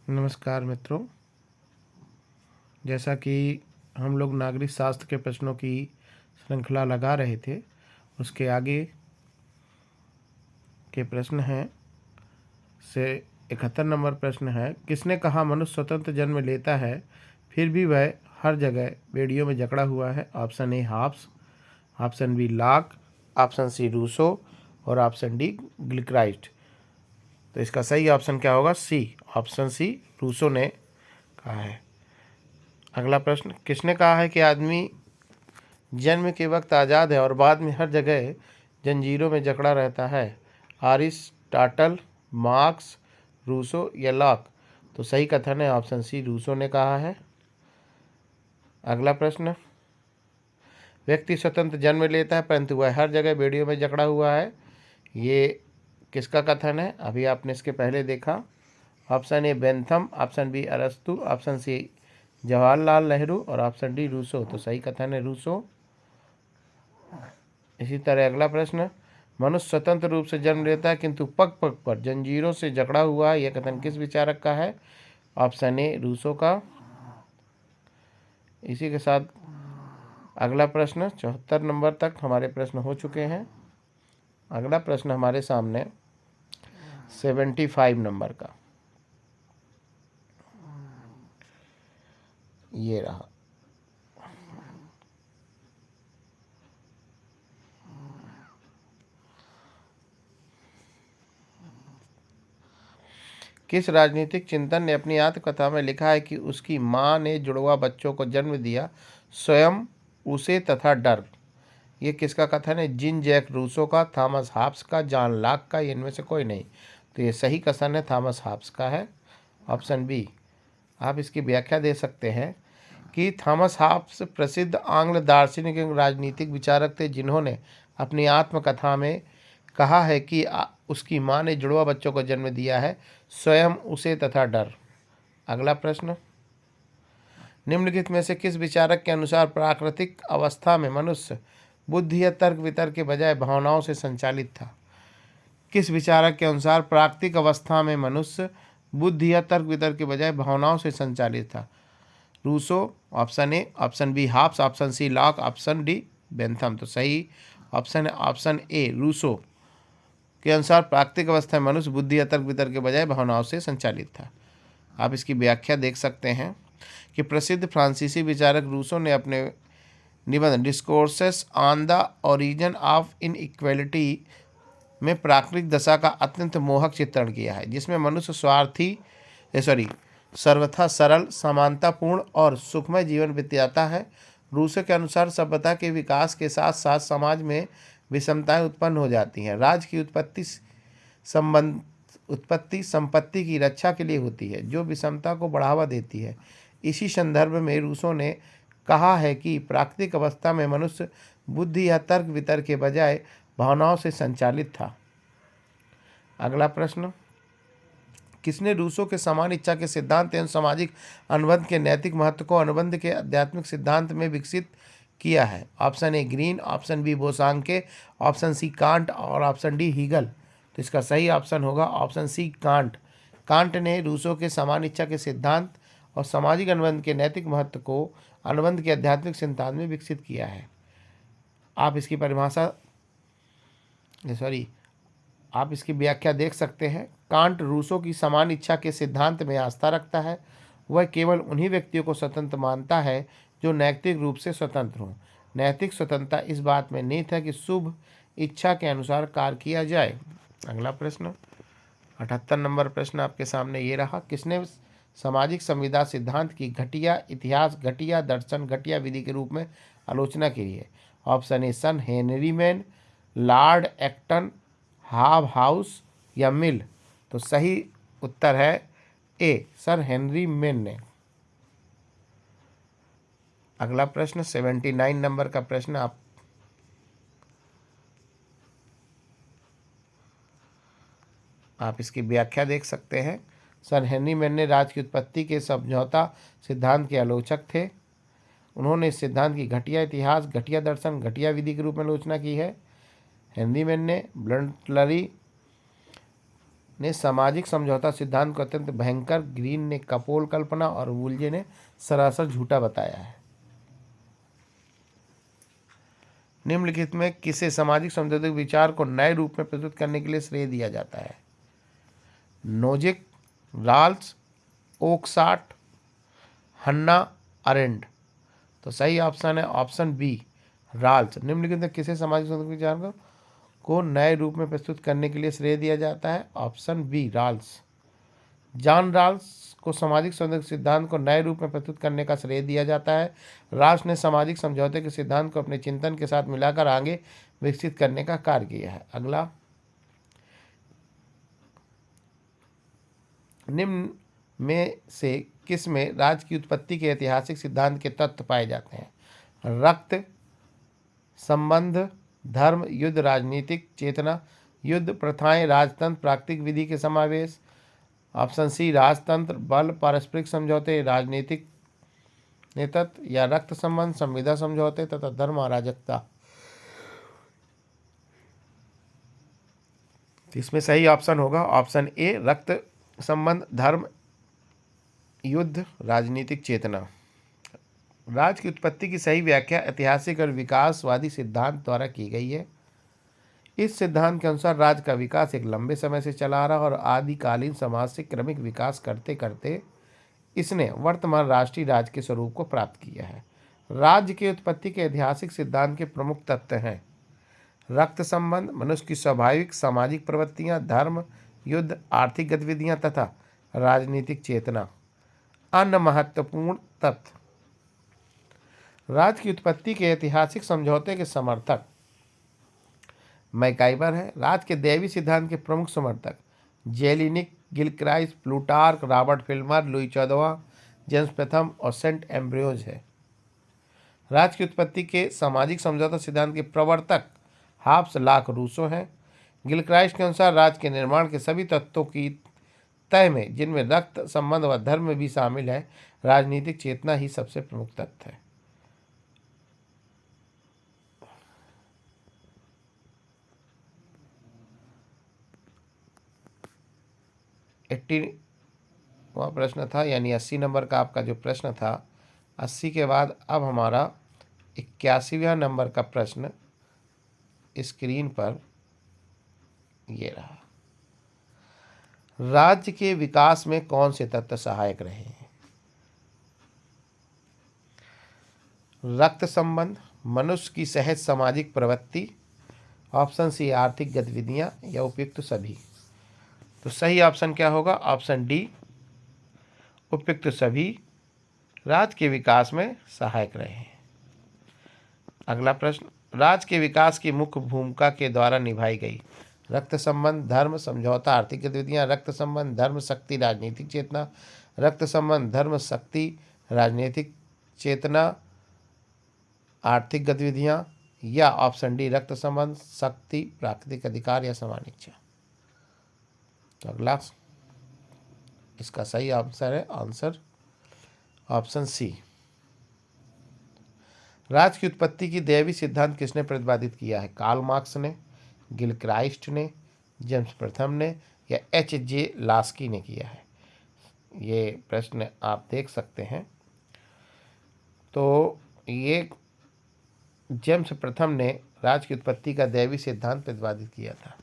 नमस्कार मित्रों। जैसा कि हम लोग नागरिक शास्त्र के प्रश्नों की श्रृंखला लगा रहे थे, उसके आगे के प्रश्न हैं से 71 नंबर प्रश्न है, किसने कहा मनुष्य स्वतंत्र जन्म लेता है फिर भी वह हर जगह बेड़ियों में जकड़ा हुआ है? Option A Hobbes, option B Locke, option C Rousseau और ऑप्शन डी ग्लिक्राइस्ट। तो इसका सही ऑप्शन क्या होगा? सी, ऑप्शन सी, रूसो ने कहा है। अगला प्रश्न, किसने कहा है कि आदमी जन्म के वक्त आज़ाद है और बाद में हर जगह जंजीरों में जकड़ा रहता है? अरिस्टाटल, मार्क्स, रूसो या लॉक? तो सही कथन है ऑप्शन सी, रूसो ने कहा है। अगला प्रश्न, व्यक्ति स्वतंत्र जन्म लेता है परंतु वह हर जगह बेड़ियों में जकड़ा हुआ है, ये किसका कथन है? अभी आपने इसके पहले देखा। Option A Bentham, option B अरस्तु, ऑप्शन सी जवाहरलाल नेहरू और ऑप्शन डी रूसो। तो सही कथन है रूसो। इसी तरह अगला प्रश्न, मनुष्य स्वतंत्र रूप से जन्म लेता है किंतु पग पग पर जंजीरों से जकड़ा हुआ है, यह कथन किस विचारक का है? ऑप्शन ए रूसो का। इसी के साथ अगला प्रश्न 74 नंबर तक हमारे प्रश्न हो चुके हैं। अगला प्रश्न हमारे सामने 75 नंबर का ये रहा। किस राजनीतिक चिंतन ने अपनी आत्मकथा में लिखा है कि उसकी मां ने जुड़वा बच्चों को जन्म दिया, स्वयं उसे तथा डर? ये किसका कथन है? जीन जैक रूसो का, थॉमस हाब्स का, जॉन लॉक का, इनमें से कोई नहीं। तो ये सही कथन है थॉमस हाब्स का है, ऑप्शन बी। आप इसकी व्याख्या दे सकते हैं कि थॉमस हाब्स प्रसिद्ध आंग्ल दार्शनिक एवं राजनीतिक विचारक थे जिन्होंने अपनी आत्मकथा में कहा है कि उसकी मां ने जुड़वा बच्चों को जन्म दिया है, स्वयं उसे तथा डर। अगला प्रश्न, निम्नलिखित में से किस विचारक के अनुसार प्राकृतिक अवस्था में मनुष्य बुद्धि या तर्क वितर्क के बजाय भावनाओं से संचालित था? किस विचारक के अनुसार प्राकृतिक अवस्था में मनुष्य बुद्धि या तर्क वितर्क के बजाय भावनाओं से संचालित था? Rousseau, option A, option B Hobbes, option C Locke, option D Bentham. तो सही ऑप्शन है ऑप्शन ए, रूसो के अनुसार प्राकृतिक अवस्था में मनुष्य बुद्धि या तर्क वितर्क के बजाय भावनाओं से संचालित था। आप इसकी व्याख्या देख सकते हैं कि प्रसिद्ध फ्रांसीसी विचारक रूसो ने अपने निबंध discourses on the origin of inequality में प्राकृतिक दशा का अत्यंत मोहक चित्रण किया है, जिसमें मनुष्य सर्वथा सरल, समानतापूर्ण और सुखमय जीवन बिताता है। रूसो के अनुसार सभ्यता के विकास के साथ साथ समाज में विषमताएं उत्पन्न हो जाती हैं। राज्य की उत्पत्ति संपत्ति की रक्षा के लिए होती है, जो विषमता को बढ़ावा देती है। इसी संदर्भ में रूसो ने कहा है कि प्राकृतिक अवस्था में मनुष्य बुद्धि या तर्क वितर्क के बजाय भावनाओं से संचालित था। अगला प्रश्न, किसने रूसो के समान इच्छा के सिद्धांत एवं सामाजिक अनुबंध के नैतिक महत्व को अनुबंध के आध्यात्मिक सिद्धांत में विकसित किया है? Option A Green, option B Bosanquet, option C Kant और ऑप्शन डी हीगल। तो इसका सही ऑप्शन होगा ऑप्शन सी कांट। कांट ने रूसो के समान इच्छा के सिद्धांत और सामाजिक अनुबंध के नैतिक महत्व को अनुबंध के आध्यात्मिक सिद्धांत में विकसित किया है। आप इसकी आप इसकी व्याख्या देख सकते हैं। कांट रूसो की समान इच्छा के सिद्धांत में आस्था रखता है। वह केवल उन्हीं व्यक्तियों को स्वतंत्र मानता है जो नैतिक रूप से स्वतंत्र हों। नैतिक स्वतंत्रता इस बात में निहित है कि शुभ इच्छा के अनुसार कार्य किया जाए। अगला प्रश्न 78 नंबर प्रश्न आपके सामने ये रहा, किसने सामाजिक संविदा सिद्धांत की घटिया इतिहास, घटिया दर्शन, घटिया विधि के रूप में आलोचना की है? Option A Sir Henry Maine, Lord Acton, Hobhouse या मिल? तो सही उत्तर है ए, सर हेनरी मैन ने। अगला प्रश्न 79 नंबर का प्रश्न आप इसकी व्याख्या देख सकते हैं। सर हेनरी मैन ने राज्य की उत्पत्ति के समझौता सिद्धांत के आलोचक थे। उन्होंने इस सिद्धांत की घटिया इतिहास, घटिया दर्शन, घटिया विधि के रूप में आलोचना की है। हेनरी मैन ने ब्लंटली ने सामाजिक समझौता सिद्धांत को अत्यंत भयंकर, ग्रीन ने कपोल कल्पना और वुलजे ने सरासर झूठा बताया है। निम्नलिखित में किसे सामाजिक समझौते के विचार को नए रूप में प्रस्तुत करने के लिए श्रेय दिया जाता है? नोजिक, राल्स, ओकसाट, हन्ना अरेंड। तो सही ऑप्शन है ऑप्शन बी, राल्स। निम्नलिखित में किसे सामाजिक समझौते के विचार को नए रूप में प्रस्तुत करने के लिए श्रेय दिया जाता है? Option B, Rawls. John Rawls को सामाजिक समझौते के सिद्धांत को नए रूप में प्रस्तुत करने का श्रेय दिया जाता है। राल्स ने सामाजिक समझौते के सिद्धांत को अपने चिंतन के साथ मिलाकर आगे विकसित करने का कार्य किया है। अगला, निम्न में से किस में राज्य की उत्पत्ति के ऐतिहासिक सिद्धांत के तत्व पाए जाते हैं? रक्त संबंध, धर्म, युद्ध, राजनीतिक चेतना, युद्ध, प्रथाएं, राजतंत्र, प्राकृतिक विधि के समावेश। ऑप्शन सी, राजतंत्र, बल, पारस्परिक समझौते, राजनीतिक नेतृत्व, या रक्त संबंध, संविदा समझौते तथा धर्म अराजकता। इसमें सही ऑप्शन होगा ऑप्शन ए, रक्त संबंध, धर्म, युद्ध, राजनीतिक चेतना। राज्य की उत्पत्ति की सही व्याख्या ऐतिहासिक और विकासवादी सिद्धांत द्वारा की गई है। इस सिद्धांत के अनुसार राज्य का विकास एक लंबे समय से चला आ रहा और आदिकालीन समाज से क्रमिक विकास करते करते इसने वर्तमान राष्ट्रीय राज्य के स्वरूप को प्राप्त किया है। राज्य की उत्पत्ति के ऐतिहासिक सिद्धांत के प्रमुख तत्व हैं रक्त संबंध, मनुष्य की स्वाभाविक सामाजिक प्रवृत्तियां, धर्म, युद्ध, आर्थिक गतिविधियां तथा राजनीतिक चेतना। अन्य महत्वपूर्ण तथ्य, राज्य की उत्पत्ति के ऐतिहासिक समझौते के समर्थक मैकाइवर है। राज्य के दैवी सिद्धांत के प्रमुख समर्थक Jellinek, Gilchrist, Plutarch, Robert Filmer, Louis 14, James प्रथम और सेंट एम्ब्रोज है। राज्य की उत्पत्ति के सामाजिक समझौता सिद्धांत के प्रवर्तक हाब्स, लाक, रूसो हैं। गिलक्राइस के अनुसार राज्य के निर्माण के सभी तत्वों की तय में, जिनमें रक्त संबंध व धर्म भी शामिल है, राजनीतिक चेतना ही सबसे प्रमुख तत्व है। वह प्रश्न था, यानी 80 नंबर का आपका जो प्रश्न था, 80 के बाद अब हमारा 81वां नंबर का प्रश्न स्क्रीन पर ये रहा। राज्य के विकास में कौन से तत्व सहायक रहे हैं? रक्त संबंध, मनुष्य की सहज सामाजिक प्रवृत्ति, ऑप्शन सी, आर्थिक गतिविधियां, या उपयुक्त सभी। तो सही ऑप्शन क्या होगा? ऑप्शन डी, उपयुक्त सभी राज्य के विकास में सहायक रहे हैं। अगला प्रश्न, राज्य के विकास की मुख्य भूमिका के द्वारा निभाई गई रक्त संबंध, धर्म, समझौता, आर्थिक गतिविधियां। रक्त संबंध, धर्म, शक्ति, राजनीतिक चेतना। रक्त संबंध, धर्म, शक्ति, राजनीतिक चेतना, आर्थिक गतिविधियां, या ऑप्शन डी, रक्त संबंध, शक्ति, प्राकृतिक अधिकार या समान इच्छा। तो अगला इसका सही आंसर है ऑप्शन सी। राज्य की उत्पत्ति की दैवी सिद्धांत किसने प्रतिपादित किया है? कार्ल मार्क्स ने, गिलक्राइस्ट ने, जेम्स प्रथम ने, या H.J. लास्की ने किया है? ये प्रश्न आप देख सकते हैं। तो ये जेम्स प्रथम ने राज्य की उत्पत्ति का दैवी सिद्धांत प्रतिपादित किया था।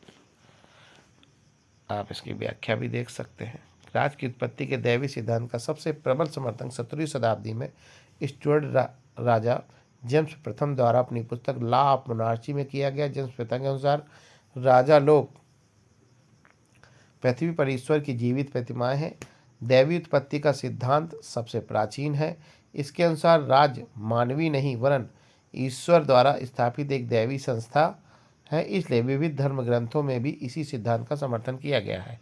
आप इसकी व्याख्या भी देख सकते हैं। राज्य की उत्पत्ति के दैवी सिद्धांत का सबसे प्रबल समर्थन 17वीं शताब्दी में स्टुअर्ट राजा जेम्स प्रथम द्वारा अपनी पुस्तक लॉ ऑफ मोनार्ची में किया गया। जेम्स प्रथम के अनुसार राजा लोग पृथ्वी पर ईश्वर की जीवित प्रतिमाएं हैं। दैवी उत्पत्ति का सिद्धांत सबसे प्राचीन है। इसके अनुसार राज्य मानवीय नहीं वरन ईश्वर द्वारा स्थापित एक दैवी संस्था है। इसलिए विविध धर्म ग्रंथों में भी इसी सिद्धांत का समर्थन किया गया है।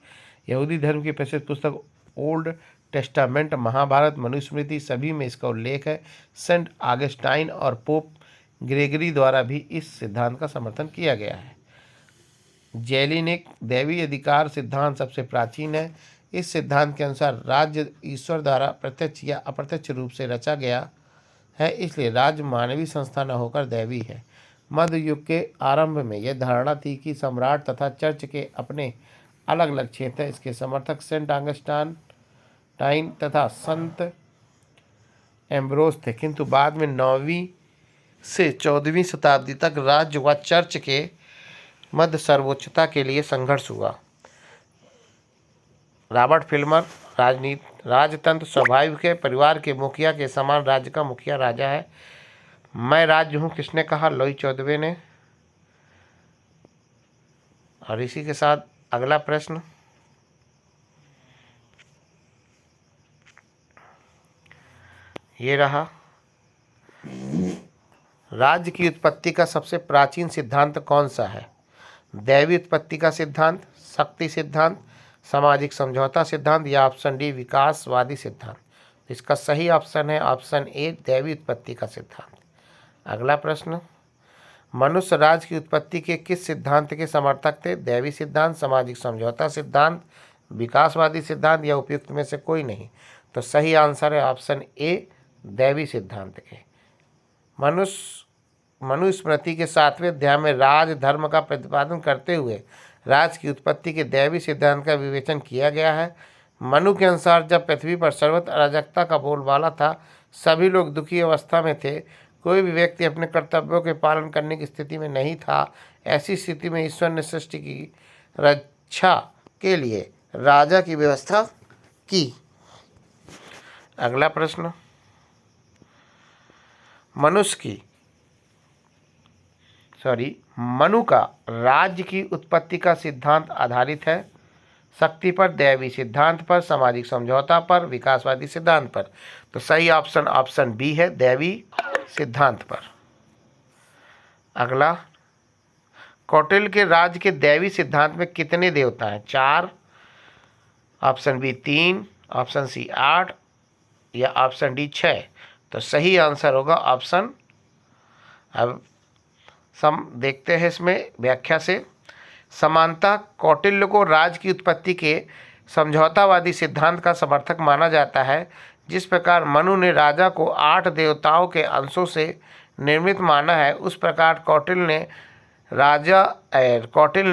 यहूदी धर्म की प्रसिद्ध पुस्तक ओल्ड टेस्टामेंट, महाभारत, मनुस्मृति सभी में इसका उल्लेख है। सेंट ऑगस्टाइन और पोप ग्रेगरी द्वारा भी इस सिद्धांत का समर्थन किया गया है। जेलिनिक दैवी अधिकार सिद्धांत सबसे प्राचीन है। इस सिद्धांत के अनुसार राज्य ईश्वर द्वारा प्रत्यक्ष या अप्रत्यक्ष रूप से रचा गया है, इसलिए राज्य मानवीय संस्था न होकर दैवी है। मध्य युग के आरंभ में यह धारणा थी कि सम्राट तथा चर्च के अपने अलग अलग क्षेत्र हैं। इसके समर्थक सेंट ऑगस्टाइन टाइन तथा संत एम्ब्रोस थे, किंतु बाद में 9वीं से 14वीं शताब्दी तक राज्य व चर्च के मध्य सर्वोच्चता के लिए संघर्ष हुआ। रॉबर्ट फिल्मर राजतंत्र स्वाभाविक है, परिवार के मुखिया के समान राज्य का मुखिया राजा है। मैं राज्य हूँ किसने कहा? लुई 14वें ने। और इसी के साथ अगला प्रश्न, ये रहा। राज्य की उत्पत्ति का सबसे प्राचीन सिद्धांत कौन सा है? दैवी उत्पत्ति का सिद्धांत, शक्ति सिद्धांत, सामाजिक समझौता सिद्धांत या ऑप्शन डी विकासवादी सिद्धांत? इसका सही ऑप्शन है ऑप्शन ए दैवी उत्पत्ति का सिद्धांत। अगला प्रश्न, मनुष्य राज्य की उत्पत्ति के किस सिद्धांत के समर्थक थे? दैवी सिद्धांत, सामाजिक समझौता सिद्धांत, विकासवादी सिद्धांत या उपयुक्त में से कोई नहीं? तो सही आंसर है ऑप्शन ए दैवी सिद्धांत के। मनुस्मृति के 7वें अध्याय में राज धर्म का प्रतिपादन करते हुए राज्य की उत्पत्ति के दैवी सिद्धांत का विवेचन किया गया है। मनु के अनुसार जब पृथ्वी पर सर्वत्र अराजकता का बोलबाला था, सभी लोग दुखी अवस्था में थे, कोई भी व्यक्ति अपने कर्तव्यों के पालन करने की स्थिति में नहीं था। ऐसी स्थिति में ईश्वर ने सृष्टि की रक्षा के लिए राजा की व्यवस्था की। अगला प्रश्न, मनु का राज्य की उत्पत्ति का सिद्धांत आधारित है शक्ति पर, दैवी सिद्धांत पर, सामाजिक समझौता पर, विकासवादी सिद्धांत पर? तो सही ऑप्शन ऑप्शन बी है दैवी सिद्धांत पर। अगला, कौटिल्य के राज्य के दैवी सिद्धांत में कितने देवता हैं? 4, ऑप्शन बी 3, ऑप्शन सी 8 या ऑप्शन डी 6? तो सही आंसर होगा ऑप्शन, अब देखते हैं इसमें व्याख्या से। समानता कौटिल्य को राज्य की उत्पत्ति के समझौतावादी सिद्धांत का समर्थक माना जाता है। जिस प्रकार मनु ने राजा को 8 देवताओं के अंशों से निर्मित माना है, उस प्रकार कौटिल्य ने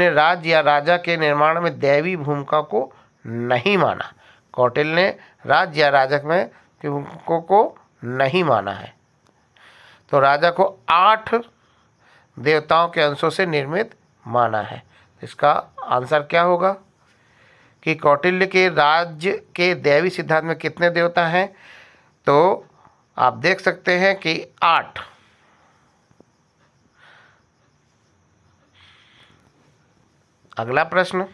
राज्य या राजा के निर्माण में दैवी भूमिका को नहीं माना। कौटिल्य ने राज्य या राजा में को नहीं माना है। तो राजा को 8 देवताओं के अंशों से निर्मित माना है। इसका आंसर क्या होगा कि कौटिल्य के राज्य के दैवी सिद्धांत में कितने देवता हैं? तो आप देख सकते हैं कि 8। अगला प्रश्न,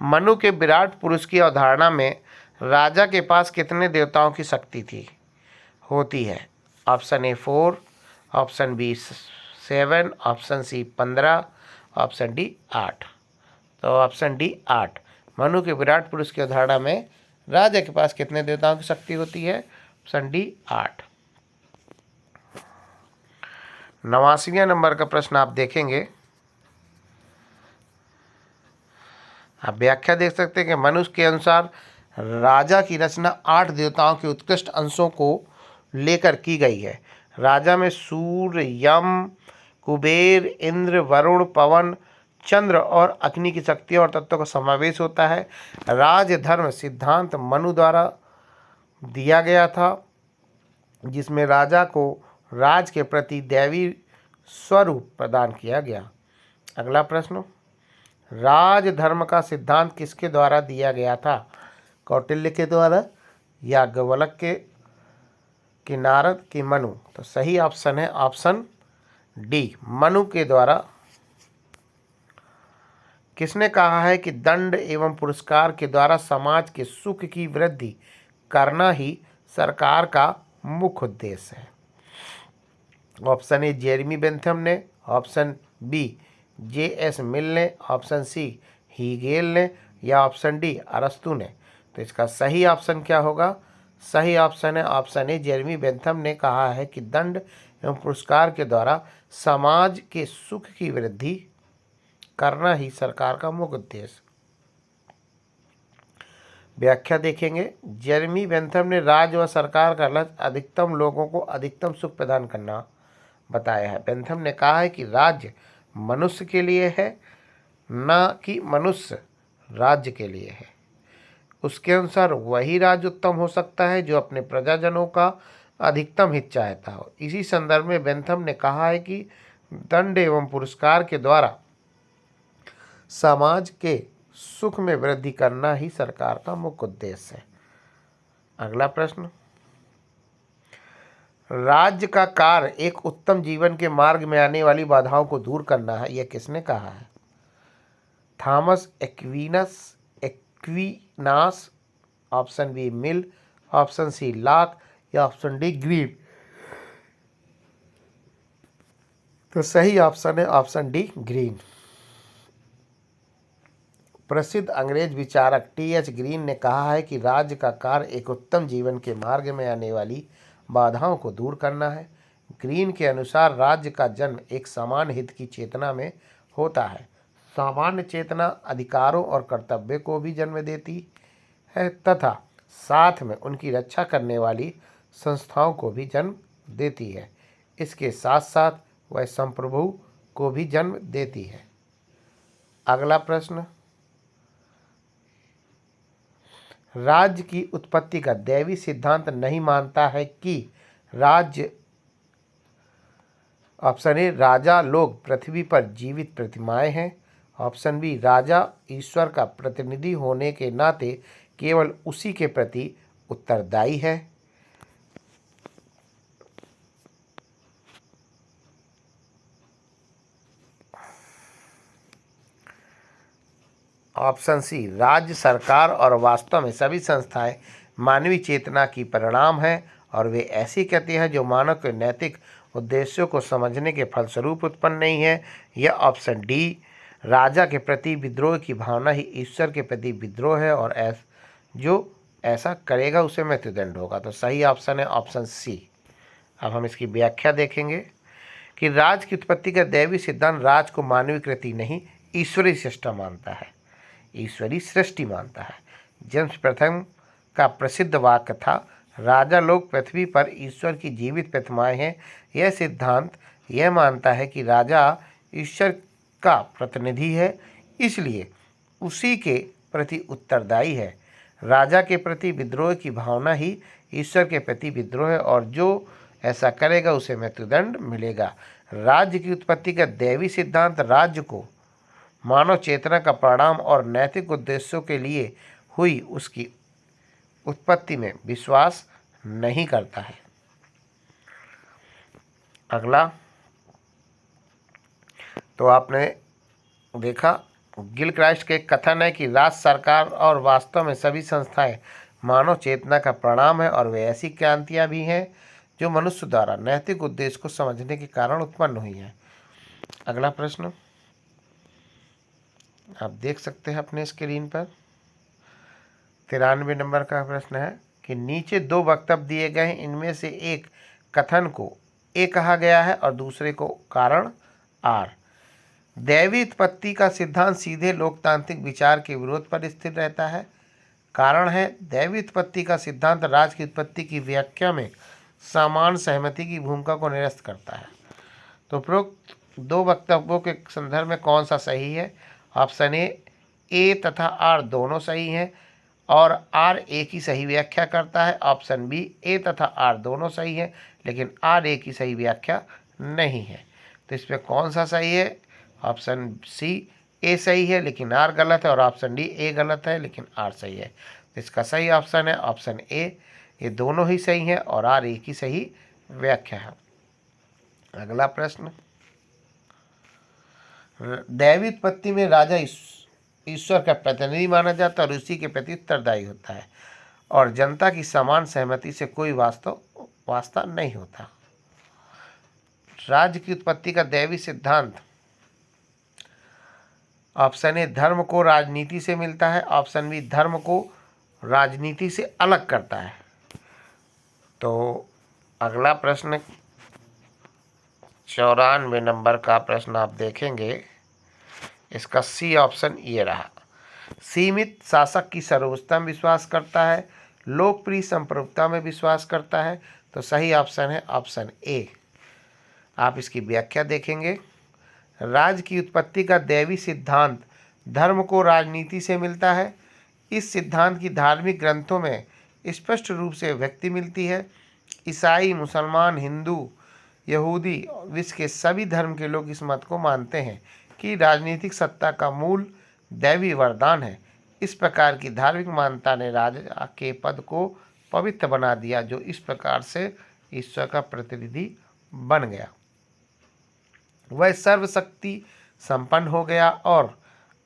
मनु के विराट पुरुष की अवधारणा में राजा के पास कितने देवताओं की शक्ति होती है? Option A 4, option B 7, option C 15, option D 8? तो ऑप्शन डी 8। मनु के विराट पुरुष की अवधारणा में राजा के पास कितने देवताओं की शक्ति होती है? Option D 8। 89वें नंबर का प्रश्न आप देखेंगे। आप व्याख्या देख सकते हैं कि मनुष्य के अनुसार राजा की रचना 8 देवताओं के उत्कृष्ट अंशों को लेकर की गई है। राजा में सूर्य, यम, कुबेर, इंद्र, वरुण, पवन, चंद्र और अग्नि की शक्तियों और तत्वों का समावेश होता है। राजधर्म सिद्धांत मनु द्वारा दिया गया था, जिसमें राजा को राज के प्रति दैवी स्वरूप प्रदान किया गया। अगला प्रश्न, राजधर्म का सिद्धांत किसके द्वारा दिया गया था? कौटिल्य के द्वारा, याज्ञवल्क्य कि नारद कि मनु? तो सही ऑप्शन है ऑप्शन डी मनु के द्वारा। किसने कहा है कि दंड एवं पुरस्कार के द्वारा समाज के सुख की वृद्धि करना ही सरकार का मुख्य उद्देश्य है? ऑप्शन ए जेरेमी बेंथम ने, ऑप्शन बी जे.एस. मिल ने, ऑप्शन सी हीगेल ने या ऑप्शन डी अरस्तु ने? तो इसका सही ऑप्शन क्या होगा? सही ऑप्शन है ऑप्शन ए जेरेमी बेंथम ने कहा है कि दंड एवं पुरस्कार के द्वारा समाज के सुख की वृद्धि करना ही सरकार का मुख्य उद्देश्य। व्याख्या देखेंगे। जेरेमी बेंथम ने राज्य व सरकार का लक्ष्य अधिकतम लोगों को अधिकतम सुख प्रदान करना बताया है। बेंथम ने कहा है कि राज्य मनुष्य के लिए है, न कि मनुष्य राज्य के लिए है। उसके अनुसार वही राज्य उत्तम हो सकता है जो अपने प्रजाजनों का अधिकतम हित चाहता हो। इसी संदर्भ में बेंथम ने कहा है कि दंड एवं पुरस्कार के द्वारा समाज के सुख में वृद्धि करना ही सरकार का मुख्य उद्देश्य है। अगला प्रश्न, राज्य का कार्य एक उत्तम जीवन के मार्ग में आने वाली बाधाओं को दूर करना है, यह किसने कहा है? थॉमस एक्विनास, ऑप्शन बी मिल, ऑप्शन सी लॉक या ऑप्शन डी ग्रीन। तो सही ऑप्शन है ऑप्शन डी ग्रीन। प्रसिद्ध अंग्रेज विचारक टी.एच. ग्रीन ने कहा है कि राज्य का कार्य एक उत्तम जीवन के मार्ग में आने वाली बाधाओं को दूर करना है। ग्रीन के अनुसार राज्य का जन्म एक समान हित की चेतना में होता है। सामान्य चेतना अधिकारों और कर्तव्य को भी जन्म देती है तथा साथ में उनकी रक्षा करने वाली संस्थाओं को भी जन्म देती है। इसके साथ साथ वह संप्रभु को भी जन्म देती है। अगला प्रश्न, राज्य की उत्पत्ति का दैवी सिद्धांत नहीं मानता है कि राज्य, ऑप्शन ए राजा लोग पृथ्वी पर जीवित प्रतिमाएं हैं, ऑप्शन बी राजा ईश्वर का प्रतिनिधि होने के नाते केवल उसी के प्रति उत्तरदायी है, ऑप्शन सी राज्य सरकार और वास्तव में सभी संस्थाएं मानवीय चेतना की परिणाम हैं और वे ऐसी कहती हैं जो मानव के नैतिक उद्देश्यों को समझने के फलस्वरूप उत्पन्न नहीं है, या ऑप्शन डी राजा के प्रति विद्रोह की भावना ही ईश्वर के प्रति विद्रोह है और जो ऐसा करेगा उसे मृत्युदंड होगा। तो सही ऑप्शन है ऑप्शन सी। अब हम इसकी व्याख्या देखेंगे कि राज्य की उत्पत्ति का दैवी सिद्धांत राज्य को मानवीय कृति नहीं ईश्वरीय सृष्टि मानता है, ईश्वरीय सृष्टि मानता है। जेम्स प्रथम का प्रसिद्ध वाक्य था, राजा लोग पृथ्वी पर ईश्वर की जीवित प्रतिमाएं हैं। यह सिद्धांत यह मानता है कि राजा ईश्वर का प्रतिनिधि है, इसलिए उसी के प्रति उत्तरदायी है। राजा के प्रति विद्रोह की भावना ही ईश्वर के प्रति विद्रोह है और जो ऐसा करेगा उसे मृत्युदंड मिलेगा। राज्य की उत्पत्ति का दैवी सिद्धांत राज्य को मानव चेतना का परिणाम और नैतिक उद्देश्यों के लिए हुई उसकी उत्पत्ति में विश्वास नहीं करता है। अगला, तो आपने देखा गिलक्राइस्ट के कथन है कि राज्य सरकार और वास्तव में सभी संस्थाएं मानव चेतना का परिणाम है और वे ऐसी क्रांतियां भी हैं जो मनुष्य द्वारा नैतिक उद्देश्य को समझने के कारण उत्पन्न हुई हैं। अगला प्रश्न आप देख सकते हैं अपने स्क्रीन पर, 93 नंबर का प्रश्न है कि नीचे दो वक्तव्य दिए गए हैं, इनमें से एक कथन को ए कहा गया है और दूसरे को कारण आर। दैवी उत्पत्ति का सिद्धांत सीधे लोकतांत्रिक विचार के विरोध पर स्थिर रहता है। कारण है दैवी उत्पत्ति का सिद्धांत राज्य की उत्पत्ति की व्याख्या में सामान्य सहमति की भूमिका को निरस्त करता है। तो उपरोक्त दो वक्तव्यों के संदर्भ में कौन सा सही है? ऑप्शन ए तथा आर दोनों सही हैं और आर ए की सही व्याख्या करता है। ऑप्शन बी ए तथा आर दोनों सही हैं लेकिन आर ए की सही व्याख्या नहीं है। तो इसमें कौन सा सही है? ऑप्शन सी ए सही है लेकिन आर गलत है और ऑप्शन डी ए गलत है लेकिन आर सही है। तो इसका सही ऑप्शन है ऑप्शन ए, ये दोनों ही सही हैं और आर ए की सही व्याख्या है। अगला प्रश्न, दैवी उत्पत्ति में राजा ईश्वर का प्रतिनिधि माना जाता है और उसी के प्रति उत्तरदायी होता है और जनता की समान सहमति से कोई वास्ता नहीं होता। राज्य की उत्पत्ति का दैवी सिद्धांत ऑप्शन ए धर्म को राजनीति से मिलता है, ऑप्शन बी धर्म को राजनीति से अलग करता है। तो अगला प्रश्न 94 नंबर का प्रश्न आप देखेंगे, इसका सी ऑप्शन ये रहा। सीमित शासक की सर्वोच्चता में विश्वास करता है, लोकप्रिय संप्रभुता में विश्वास करता है। तो सही ऑप्शन है ऑप्शन ए। आप इसकी व्याख्या देखेंगे। राज्य की उत्पत्ति का दैवी सिद्धांत धर्म को राजनीति से मिलता है। इस सिद्धांत की धार्मिक ग्रंथों में स्पष्ट रूप से व्यक्ति मिलती है। ईसाई, मुसलमान, हिंदू, यहूदी, विश्व के सभी धर्म के लोग इस मत को मानते हैं कि राजनीतिक सत्ता का मूल दैवी वरदान है। इस प्रकार की धार्मिक मान्यता ने राजा के पद को पवित्र बना दिया, जो इस प्रकार से ईश्वर का प्रतिनिधि बन गया। वह सर्वशक्ति संपन्न हो गया और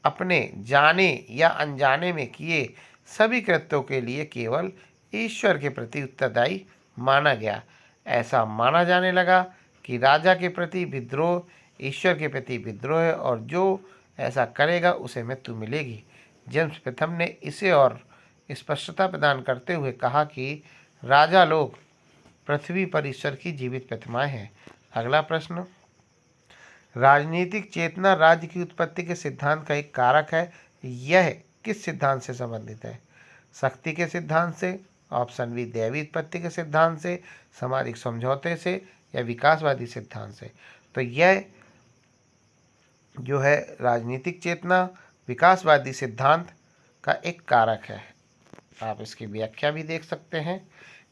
अपने जाने या अनजाने में किए सभी कृत्यों के लिए केवल ईश्वर के प्रति उत्तरदायी माना गया। ऐसा माना जाने लगा कि राजा के प्रति विद्रोह ईश्वर के प्रति विद्रोह है और जो ऐसा करेगा उसे मृत्यु मिलेगी। जेम्स प्रथम ने इसे और स्पष्टता प्रदान करते हुए कहा कि राजा लोग पृथ्वी पर ईश्वर की जीवित प्रतिमाएं हैं। अगला प्रश्न, राजनीतिक चेतना राज्य की उत्पत्ति के सिद्धांत का एक कारक है। यह किस सिद्धांत से संबंधित है? शक्ति के सिद्धांत से, ऑप्शन बी दैवी उत्पत्ति के सिद्धांत से, सामाजिक समझौते से या विकासवादी सिद्धांत से। तो यह जो है राजनीतिक चेतना विकासवादी सिद्धांत का एक कारक है। आप इसकी व्याख्या भी देख सकते हैं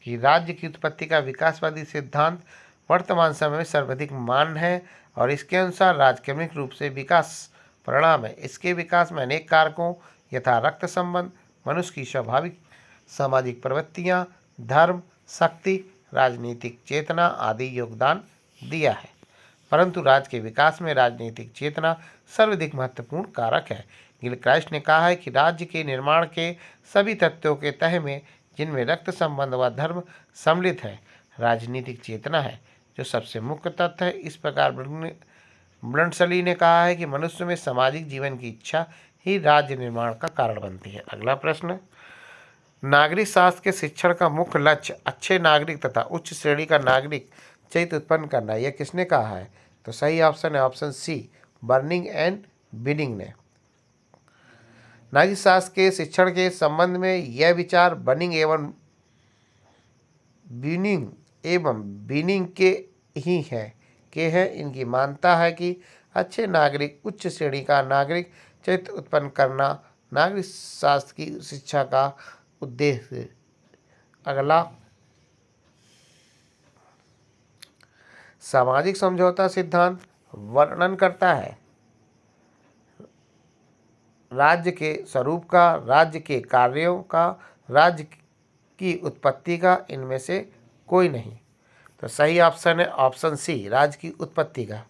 कि राज्य की उत्पत्ति का विकासवादी सिद्धांत वर्तमान समय में सर्वाधिक मान्य है और इसके अनुसार राजक्रमिक रूप से विकास परिणाम है। इसके विकास में अनेक कारकों यथा रक्त संबंध, मनुष्य की स्वाभाविक सामाजिक प्रवृत्तियाँ, धर्म, शक्ति, राजनीतिक चेतना आदि योगदान दिया है। परंतु राज्य के विकास में राजनीतिक चेतना सर्वाधिक महत्वपूर्ण कारक है। गिलक्राइस्ट ने कहा है कि राज्य के निर्माण के सभी तत्वों के तह में, जिनमें रक्त संबंध व धर्म सम्मिलित है, राजनीतिक चेतना है जो सबसे मुख्य तत्व है। इस प्रकार ब्लंटसली ने कहा है कि मनुष्य में सामाजिक जीवन की इच्छा ही राज्य निर्माण का कारण बनती है। अगला प्रश्न, नागरिक शास्त्र के शिक्षण का मुख्य लक्ष्य अच्छे नागरिक तथा उच्च श्रेणी का नागरिक चरित्र उत्पन्न करना, यह किसने कहा है? तो सही ऑप्शन है option C burning and binning ने। नागरिक शास्त्र के शिक्षण के संबंध में यह विचार बर्निंग एवं बिनिंग के ही है इनकी मान्यता है कि अच्छे नागरिक उच्च श्रेणी का नागरिक चरित्र उत्पन्न करना नागरिक शास्त्र की शिक्षा का उद्देश्य है। अगला, सामाजिक समझौता सिद्धांत वर्णन करता है राज्य के स्वरूप का, राज्य के कार्यों का, राज्य की उत्पत्ति का, इनमें से कोई नहीं। तो सही ऑप्शन है ऑप्शन सी राज्य की उत्पत्ति का।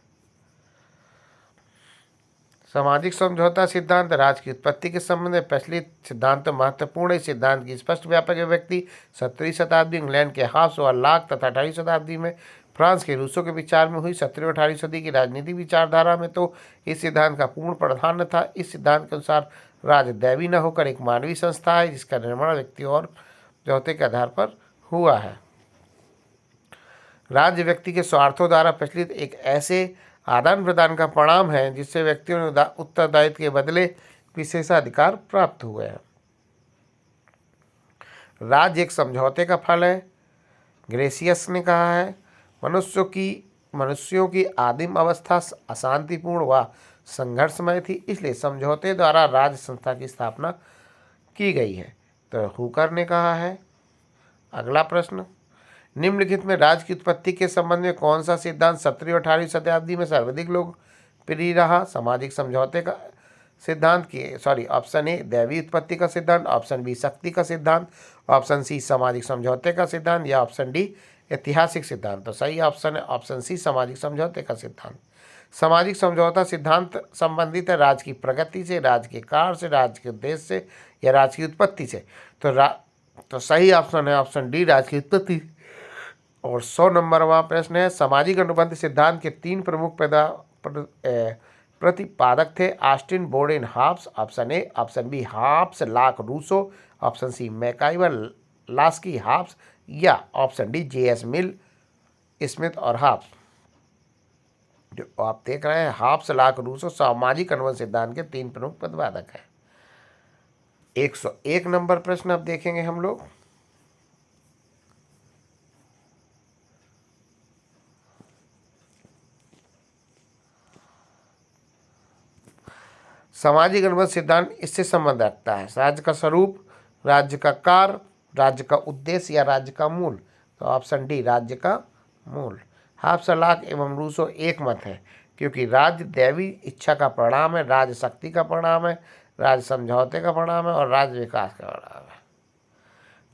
सामाजिक समझौता सिद्धांत राज्य की उत्पत्ति के संबंध में प्रचलित सिद्धांत महत्वपूर्ण। इस सिद्धांत की स्पष्ट व्यापक अभिव्यक्ति 17वीं शताब्दी इंग्लैंड के हाब्स और लाक तथा 18वीं शताब्दी में फ्रांस के रूसों के विचार में हुई। 17वीं और 18वीं सदी की राजनीतिक विचारधारा में तो इस सिद्धांत का पूर्ण प्राधान्य था। इस सिद्धांत के अनुसार राज्य दैवी न होकर एक मानवीय संस्था है जिसका निर्माण व्यक्ति और समझौते के आधार पर हुआ है। राज्य व्यक्ति के स्वार्थों द्वारा प्रचलित एक ऐसे आदान प्रदान का परिणाम है जिससे व्यक्तियों ने उत्तरदायित्व के बदले विशेषाधिकार प्राप्त हुए हैं। राज्य एक समझौते का फल है। ग्रेसियस ने कहा है मनुष्यों की आदिम अवस्था अशांतिपूर्ण व संघर्षमय थी, इसलिए समझौते द्वारा राज्य संस्था की स्थापना की गई है। तो हुकर ने कहा है। अगला प्रश्न, निम्नलिखित में राज्य की उत्पत्ति के संबंध में कौन सा सिद्धांत 17वीं और 18वीं शताब्दी में सर्वाधिक लोकप्रिय रहा? सामाजिक समझौते का सिद्धांत की ऑप्शन ए दैवी उत्पत्ति का सिद्धांत, ऑप्शन बी शक्ति का सिद्धांत, ऑप्शन सी सामाजिक समझौते का सिद्धांत या ऑप्शन डी ऐतिहासिक सिद्धांत। तो सही ऑप्शन है ऑप्शन सी सामाजिक समझौते का सिद्धांत। सामाजिक समझौता सिद्धांत संबंधित है राज्य की प्रगति से, राज्य के कार्य से, राज्य के उद्देश्य से या राज्य की उत्पत्ति से। तो सही ऑप्शन है ऑप्शन डी राज्य की उत्पत्ति। और 100 नंबरवा प्रश्न है, सामाजिक अनुबंध सिद्धांत के 3 प्रमुख प्रतिपादक थे। Austin Bodin Hobbes, option A, option B Hobbes Locke Rousseau, option C MacIver Laski Hobbes या option D JS Mill Smith और हाब्स। जो आप देख रहे हैं हाब्स, लाक, रूसो सामाजिक अनुबंध सिद्धांत के 3 प्रमुख प्रतिपादक हैं। 101 नंबर प्रश्न अब देखेंगे हम लोग। सामाजिक अनुबंध सिद्धांत इससे संबंध रखता है। राज्य का स्वरूप, राज्य का कार्य, राज्य का उद्देश्य या राज्य का मूल। तो ऑप्शन डी राज्य का मूल। हाब्स, लाक एवं रूसो एक मत है क्योंकि राज्य दैवी इच्छा का परिणाम है, राज्य शक्ति का परिणाम है, राज्य समझौते का परिणाम है और राज्य विकास का परिणाम है।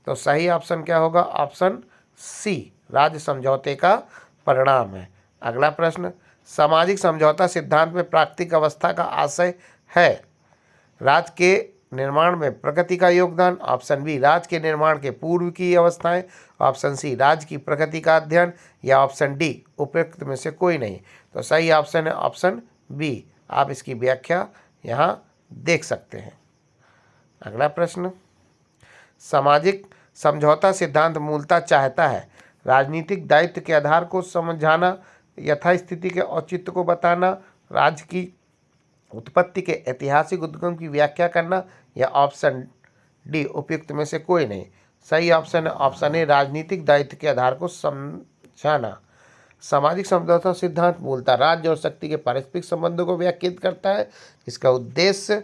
तो सही ऑप्शन क्या होगा? ऑप्शन सी राज्य समझौते का परिणाम है। अगला प्रश्न, सामाजिक समझौता सिद्धांत में प्राकृतिक अवस्था का आशय है राज्य के निर्माण में प्रकृति का योगदान। ऑप्शन बी राज्य के निर्माण के पूर्व की अवस्थाएं। ऑप्शन सी राज्य की प्रकृति का अध्ययन या ऑप्शन डी उपयुक्त में से कोई नहीं। तो सही ऑप्शन है ऑप्शन बी। आप इसकी व्याख्या यहाँ देख सकते हैं। अगला प्रश्न, सामाजिक समझौता सिद्धांत मूलतः चाहता है राजनीतिक दायित्व के आधार को समझाना, यथास्थिति के औचित्य को बताना, राज्य की उत्पत्ति के ऐतिहासिक उद्गम की व्याख्या करना या ऑप्शन डी उपयुक्त में से कोई नहीं। सही ऑप्शन है ऑप्शन ए राजनीतिक दायित्व के आधार को समझाना। सामाजिक समझौता सिद्धांत मूलतः राज्य और शक्ति के पारस्परिक संबंधों को व्याख्यायित करता है। इसका उद्देश्य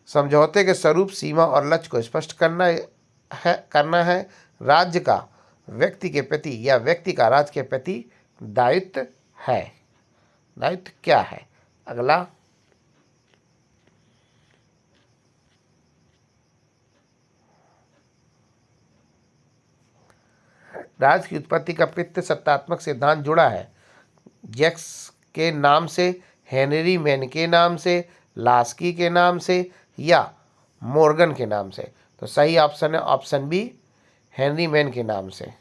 समझौते के स्वरूप, सीमा और लक्ष्य को स्पष्ट करना है। राज्य का व्यक्ति के प्रति या व्यक्ति का राज्य के प्रति दायित्व है। दायित्व क्या है? अगला, राज्य की उत्पत्ति का पितृसत्तात्मक सिद्धांत जुड़ा है जैक्स के नाम से, हेनरी मैन के नाम से, लास्की के नाम से या मॉर्गन के नाम से। तो सही ऑप्शन है ऑप्शन बी हेनरी मैन के नाम से।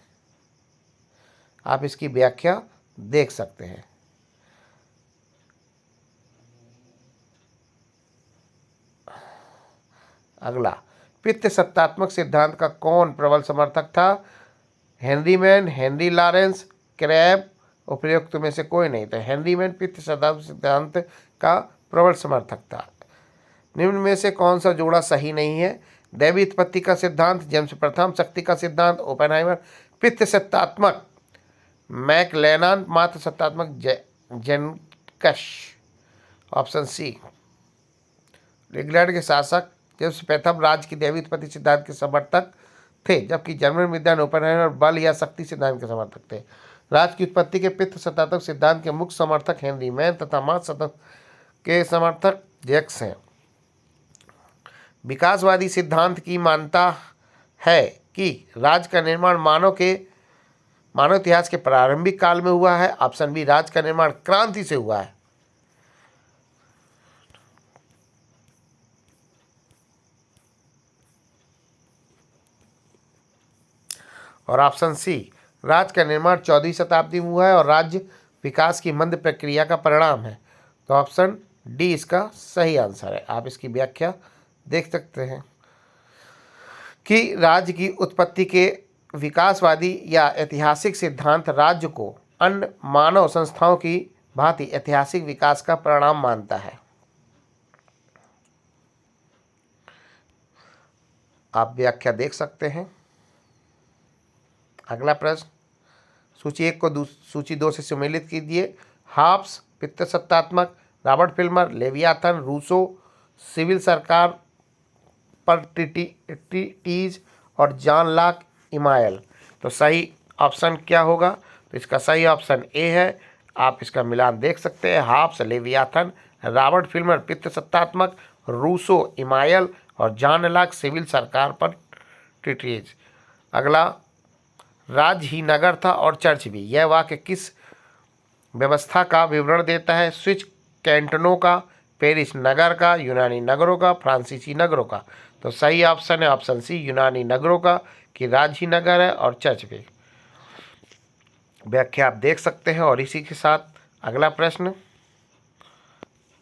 आप इसकी व्याख्या देख सकते हैं। अगला, पितृसत्तात्मक सिद्धांत का कौन प्रबल समर्थक था? Henry man, Henry Lawrence, crab, उपयुक्त में से कोई नहीं। तो हेनरी मैन पितृसत्तात्मक सिद्धांत का प्रबल समर्थक था। निम्न में से कौन सा जोड़ा सही नहीं है? दैवी उत्पत्ति का सिद्धांत जेम्स प्रथम, शक्ति का सिद्धांत ओपेनहाइमर, पितृसत्तात्मक मैकलेनान, मात्र सत्तात्मक जेनकश। Option C. इंग्लैंड के शासक जेम्स प्रथम राज्य की दैवी उत्पत्ति सिद्धांत के समर्थक थे, जबकि जर्मन विद्वान ओपेनहाइमर बल या शक्ति सिद्धांत के समर्थक थे। राज्य की उत्पत्ति के पितृसत्तात्मक सिद्धांत के मुख्य समर्थक हेनरी मैन तथा मात्र सत्तात्मक के समर्थक जैक्स हैं। विकासवादी सिद्धांत की मान्यता है कि राज्य का निर्माण मानव इतिहास के प्रारंभिक काल में हुआ है। ऑप्शन बी राज्य का निर्माण क्रांति से हुआ है। और ऑप्शन सी राज्य का निर्माण 14वीं शताब्दी में हुआ है और राज्य विकास की मंद प्रक्रिया का परिणाम है। तो ऑप्शन डी इसका सही आंसर है। आप इसकी व्याख्या देख सकते हैं कि राज्य की उत्पत्ति के विकासवादी या ऐतिहासिक सिद्धांत राज्य को अन्य मानव संस्थाओं की भांति ऐतिहासिक विकास का परिणाम मानता है। आप व्याख्या देख सकते हैं। अगला प्रश्न, सूची 1 को सूची 2 से सम्मिलित कीजिए। हाब्स पितृसत्तात्मक, Robert Filmer Leviathan, Rousseau civil सरकार पर ट्रीटीज और जॉन लॉक इमानुएल। तो सही ऑप्शन क्या होगा? तो इसका सही ऑप्शन ए है। आप इसका मिलान देख सकते हैं। हाब्स लेवियाथन, रॉबर्ट फिल्मर पितृसत्तात्मक, रूसो इमानुएल और जॉन लॉक सिविल सरकार पर ट्रीटीज। अगला, राज्य ही नगर था और चर्च भी। यह वाक्य किस व्यवस्था का विवरण देता है? स्विच कैंटनों का, पेरिस नगर का, यूनानी नगरों का, फ्रांसीसी नगरों का। तो सही ऑप्शन है ऑप्शन सी यूनानी नगरों का, कि राज्य ही नगर है और चर्च भी। व्याख्या आप देख सकते हैं। और इसी के साथ अगला प्रश्न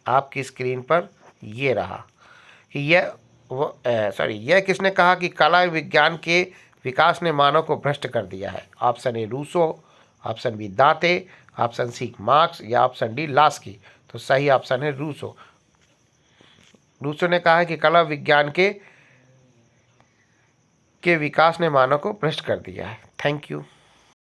आपकी स्क्रीन पर ये रहा कि यह किसने कहा कि कला विज्ञान के विकास ने मानव को भ्रष्ट कर दिया है? Option A Rousseau, option B Dante, option C Marx या ऑप्शन डी लास्की। तो सही ऑप्शन है रूसो। रूसो ने कहा है कि कला विज्ञान के विकास ने मानव को भ्रष्ट कर दिया है। Thank you.